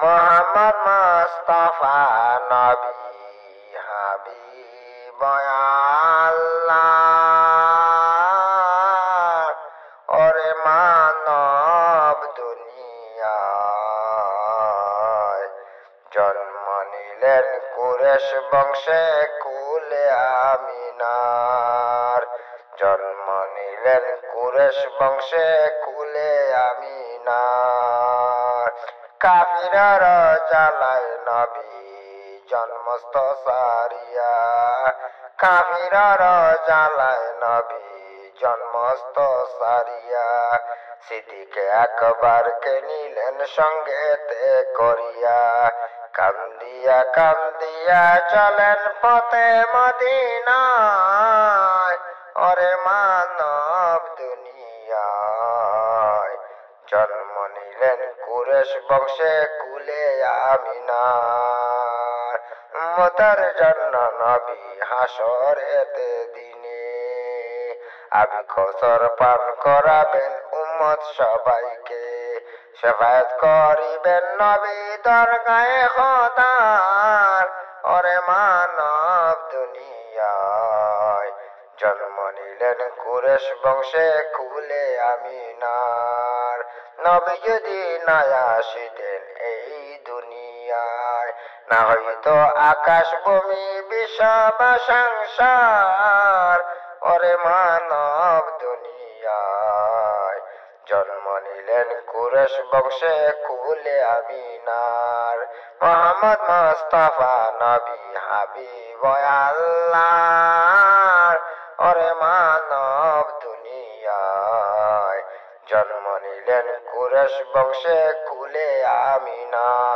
মোহাম্মদ মুস্তাফা নবী হাবিব আল্লাহ ওরে মানব দুনিয়ায় জন্ম নিলেন কুরেশ বংশে কুলে আমিনার জন্ম নিলেন কুরেশ বংশে কুলে আমিনার কাফিরার জ্বালায় নবী জন্মস্থ সারিয়া কাফিরার জ্বালায় নবী জন্মস্থ সারিয়া সিদ্দিকে আকবরকে নিলেন সঙ্গেতে করিয়া কান্দিয়া কান্দিয়া চলেন পথে মদিনায় ওরে মানব দুনিয়ায় জন্ম নিলেন কুরেশ বংশে কুলে আমিনার উম্মতের জন্য নবী হাসরেতে দিনে আবি কৌসর পান করাবেন উম্মত সবাইকে সেবায়েত করিবেন নবী দরগায়ে খোদার ওরে মানব দুনিয়ায় জন্ম নিলেন কুরেশ বংশে কুলে আমিনার নবী যদি না আসিতেন এই দুনিয়ায় না হইতো আকাশ ভূমি বিশ্ব বা সংসার ওরে মানব দুনিয়ায় জন্ম নিলেন কুরেশ বংশে কুলে আমিনার মোহাম্মদ মুস্তাফা নবী হাবিব আল্লাহ ওরে মানব দুনিয়ায় জন্ম নিলেন কুরেশ বংশে কুলে আমিনার